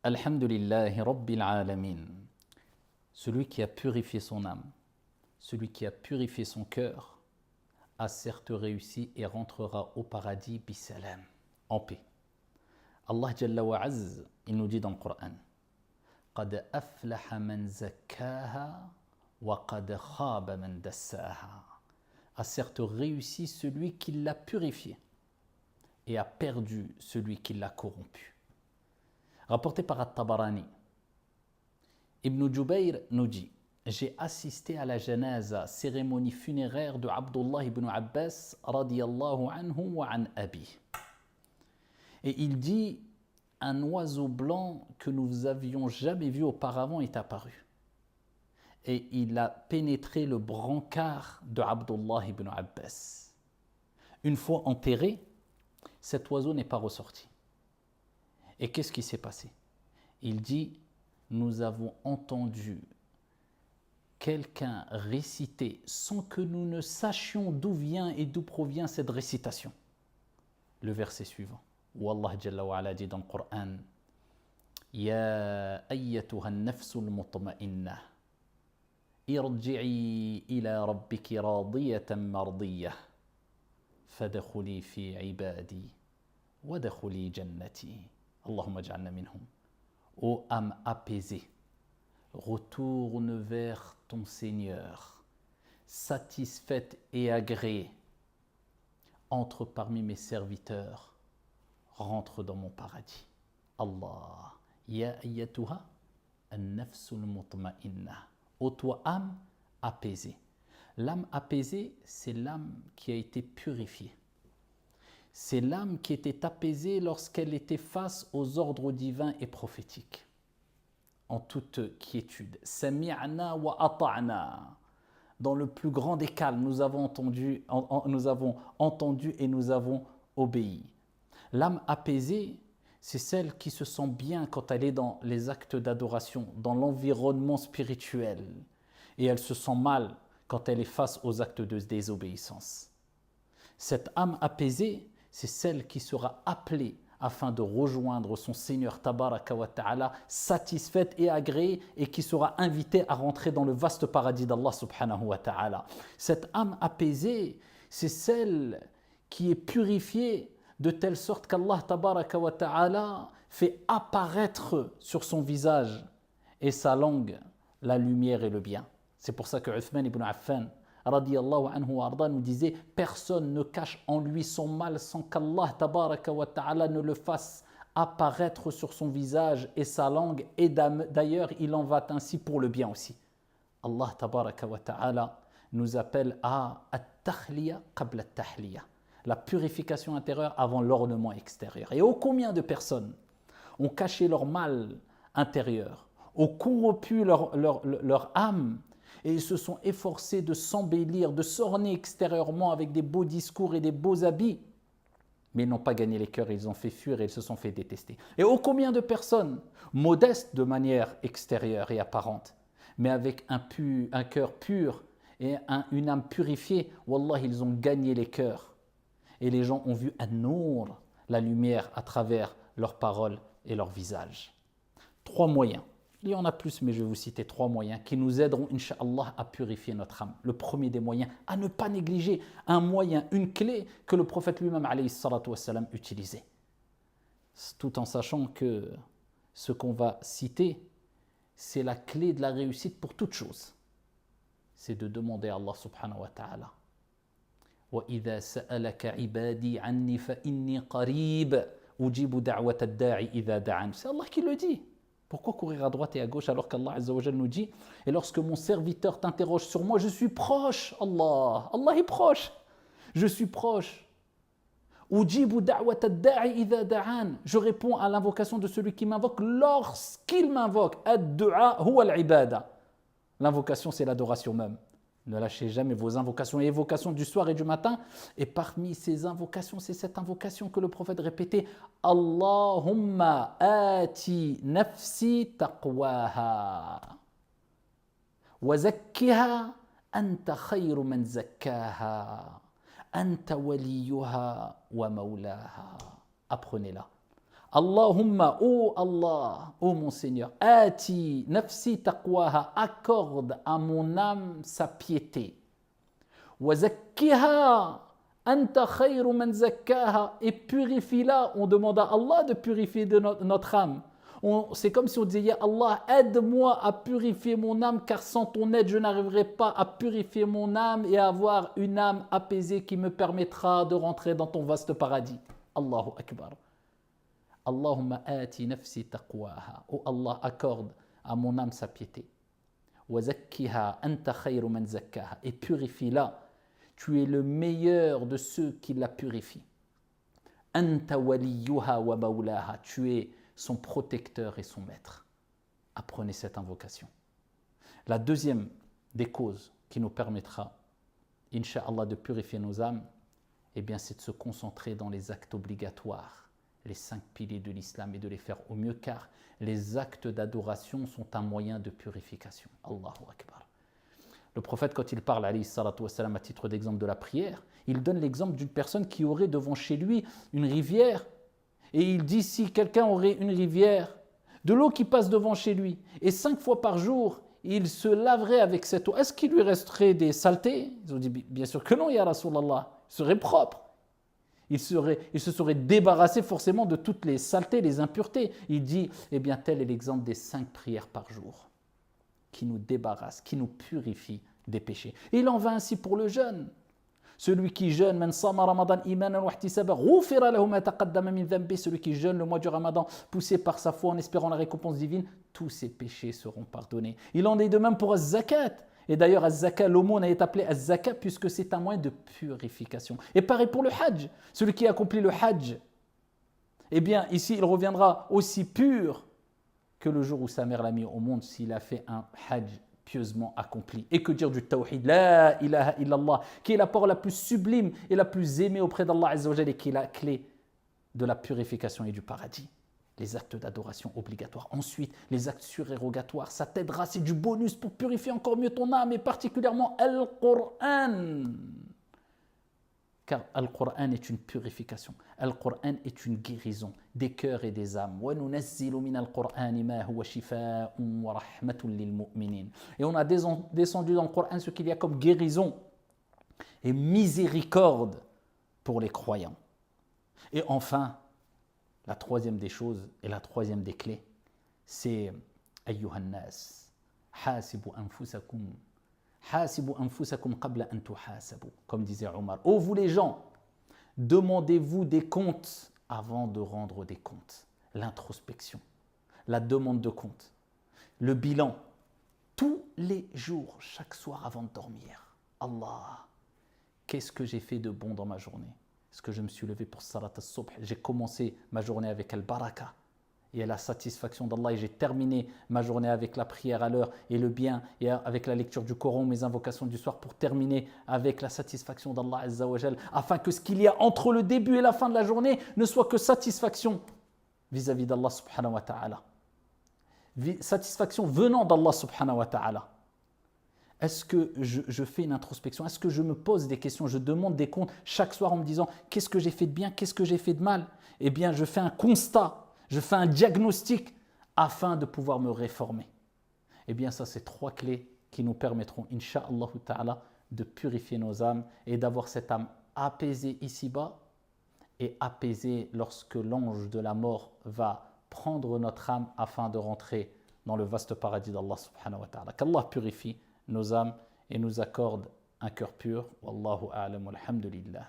Alhamdulillahi Rabbil Alamin. Celui qui a purifié son âme, celui qui a purifié son cœur, a certes réussi et rentrera au paradis bisalam, en paix. Allah Jalla wa Azz, il nous dit dans le Coran, قَدْ أَفْلَحَ مَنْ زَكَّاهَا وَقَدْ خَابَ مَنْ دَسَّاهَا. A certes réussi celui qui l'a purifié et a perdu celui qui l'a corrompu. Rapporté par At-Tabarani, Ibn Jubayr nous dit: j'ai assisté à la janaza, cérémonie funéraire de Abdullah ibn Abbas radiyallahu anhu wa an abi. Et il dit: un oiseau blanc que nous avions jamais vu auparavant est apparu. Et il a pénétré le brancard de Abdullah ibn Abbas. Une fois enterré, cet oiseau n'est pas ressorti. Et qu'est-ce qui s'est passé? Il dit: nous avons entendu quelqu'un réciter sans que nous ne sachions d'où vient et d'où provient cette récitation. Le verset suivant, où Allah Jalla wa Ala dit dans le Coran: Ya ayyatuha an-nafsul mutma'innah irji'i ila rabbiki radiyatan mardiyah fadkhuli fi ibadi wadkhuli jannati. Allahumma ij'alna minhum. Ô âme apaisée, retourne vers ton Seigneur, satisfaite et agréée. Entre parmi mes serviteurs, rentre dans mon paradis. Allah, ya ayyatuha an-nafsul mutma'inna. Ô toi âme apaisée. L'âme apaisée, c'est l'âme qui a été purifiée. C'est l'âme qui était apaisée lorsqu'elle était face aux ordres divins et prophétiques, en toute quiétude. Sami'na wa ata'na. Dans le plus grand des calmes, nous avons entendu et nous avons obéi. L'âme apaisée, c'est celle qui se sent bien quand elle est dans les actes d'adoration, dans l'environnement spirituel. Et elle se sent mal quand elle est face aux actes de désobéissance. Cette âme apaisée, c'est celle qui sera appelée afin de rejoindre son Seigneur Tabaraka wa Ta'ala, satisfaite et agréée, et qui sera invitée à rentrer dans le vaste paradis d'Allah Subhanahu wa Ta'ala. Cette âme apaisée, c'est celle qui est purifiée de telle sorte qu'Allah Tabaraka wa Ta'ala fait apparaître sur son visage et sa langue la lumière et le bien. C'est pour ça que Uthman ibn Affan radiyallahu anhu wa arda nous disait: personne ne cache en lui son mal sans qu'Allah tabaraka wa ta'ala ne le fasse apparaître sur son visage et sa langue, et d'ailleurs il en va ainsi pour le bien aussi. Allah tabaraka wa ta'ala nous appelle à at-tahliya qabla at-tahliya, la purification intérieure avant l'ornement extérieur. Et ô combien de personnes ont caché leur mal intérieur, ont corrompu leur âme, et ils se sont efforcés de s'embellir, de s'orner extérieurement avec des beaux discours et des beaux habits, mais ils n'ont pas gagné les cœurs, ils ont fait fuir et ils se sont fait détester. Et ô combien de personnes, modestes de manière extérieure et apparente, mais avec un cœur pur et une âme purifiée, wallah, ils ont gagné les cœurs. Et les gens ont vu an-nour, la lumière, à travers leurs paroles et leurs visages. 3 moyens. Il y en a plus, mais je vais vous citer 3 moyens qui nous aideront, Inch'Allah, à purifier notre âme. Le premier des moyens, à ne pas négliger un moyen, une clé que le prophète lui-même, alayhi salatu wassalam, utilisait. Tout en sachant que ce qu'on va citer, c'est la clé de la réussite pour toute chose. C'est de demander à Allah subhanahu wa ta'ala: وَإِذَا سَأَلَكَ عِبَادِي عَنِّي فَإِنِّي قَرِيبٌ أُجِيبُ دَعْوَةَ الدَّاعِ إِذَا دَعَانِ. C'est Allah qui le dit. Pourquoi courir à droite et à gauche alors qu'Allah Azza wa Jal nous dit: et lorsque mon serviteur t'interroge sur moi, je suis proche. Allah est proche. Je suis proche. Ujibu da'wat ad-da'i idha da'an. Je réponds à l'invocation de celui qui m'invoque lorsqu'il m'invoque. Ad-du'a huwa al-ibada. L'invocation, c'est l'adoration même. Ne lâchez jamais vos invocations et évocations du soir et du matin. Et parmi ces invocations, c'est cette invocation que le prophète répétait: Allahumma ati nafsi taqwaha wa zakkiha anta khayru man zakkaha anta waliyuha wa mawlaha. Apprenez-la. Allahumma, ô Allah, ô mon Seigneur, ati nafsi taqwaha, accorde à mon âme sa piété. Wa zakkiha, anta khayru man zakkaha, et purifie-la. On demande à Allah de purifier notre âme. C'est comme si on disait, Ya Allah, aide-moi à purifier mon âme, car sans ton aide, je n'arriverai pas à purifier mon âme et à avoir une âme apaisée qui me permettra de rentrer dans ton vaste paradis. Allahu Akbar. Allahumma ati nafsi taqwaha. Oh Allah, accorde à mon âme sa piété. Wa zakkiha anta khayru man zakkaha. Et purifie-la. Tu es le meilleur de ceux qui la purifient. Anta waliyuha wa mawlaha. Tu es son protecteur et son maître. Apprenez cette invocation. La deuxième des causes qui nous permettra, Inch'Allah, de purifier nos âmes, eh bien, c'est de se concentrer dans les actes obligatoires, les 5 piliers de l'islam, et de les faire au mieux, car les actes d'adoration sont un moyen de purification. Allahu Akbar. Le prophète, quand il parle, alayhi salatu wassalam, à titre d'exemple de la prière, il donne l'exemple d'une personne qui aurait devant chez lui une rivière. Et il dit, si quelqu'un aurait une rivière, de l'eau qui passe devant chez lui, et 5 fois par jour, il se laverait avec cette eau, est-ce qu'il lui resterait des saletés? Ils ont dit, bien sûr que non, ya Rasulallah, il serait propre. Il se serait débarrassé forcément de toutes les saletés, les impuretés. Il dit, eh bien, tel est l'exemple des 5 prières par jour, qui nous débarrassent, qui nous purifient des péchés. Et il en va ainsi pour le jeûne. Celui qui jeûne, celui qui jeûne le mois du Ramadan, poussé par sa foi en espérant la récompense divine, tous ses péchés seront pardonnés. Il en est de même pour az-zakat. Et d'ailleurs, az-zakat, l'aumône est appelé az-zakat puisque c'est un moyen de purification. Et pareil pour le hajj. Celui qui accomplit le hajj, eh bien, ici, il reviendra aussi pur que le jour où sa mère l'a mis au monde s'il a fait un hajj pieusement accompli. Et que dire du tawhid, la ilaha illallah, qui est la parole la plus sublime et la plus aimée auprès d'Allah Azza wa Jalla, et qui est la clé de la purification et du paradis. Les actes d'adoration obligatoires. Ensuite, les actes surérogatoires, ça t'aidera, c'est du bonus pour purifier encore mieux ton âme, et particulièrement Al-Qur'an. Car Al-Qur'an est une purification. Al-Qur'an est une guérison des cœurs et des âmes. Et on a descendu dans le Qur'an ce qu'il y a comme guérison et miséricorde pour les croyants. Et enfin, la troisième des choses et la troisième des clés, c'est Ayyuhan nas, hasibu anfusakum. Comme disait Omar. Ô vous les gens, demandez-vous des comptes avant de rendre des comptes. L'introspection, la demande de compte, le bilan, tous les jours, chaque soir avant de dormir. Allah, qu'est-ce que j'ai fait de bon dans ma journée? Est-ce que je me suis levé pour Salat al-Subh? J'ai commencé ma journée avec Al-Baraka et la satisfaction d'Allah, et j'ai terminé ma journée avec la prière à l'heure et le bien, et avec la lecture du Coran, mes invocations du soir, pour terminer avec la satisfaction d'Allah Azza wa Jal, afin que ce qu'il y a entre le début et la fin de la journée ne soit que satisfaction vis-à-vis d'Allah subhanahu wa ta'ala, satisfaction venant d'Allah subhanahu wa ta'ala. Est-ce que je fais une introspection? Est-ce que je me pose des questions? Je demande des comptes chaque soir en me disant, qu'est-ce que j'ai fait de bien, qu'est-ce que j'ai fait de mal? Eh bien, je fais un constat, je fais un diagnostic afin de pouvoir me réformer. Eh bien, ça, c'est 3 clés qui nous permettront, incha'Allah ta'ala, de purifier nos âmes et d'avoir cette âme apaisée ici-bas et apaisée lorsque l'ange de la mort va prendre notre âme afin de rentrer dans le vaste paradis d'Allah subhanahu wa ta'ala. Qu'Allah purifie nos âmes et nous accorde un cœur pur. Wallahu a'lam, walhamdulillah.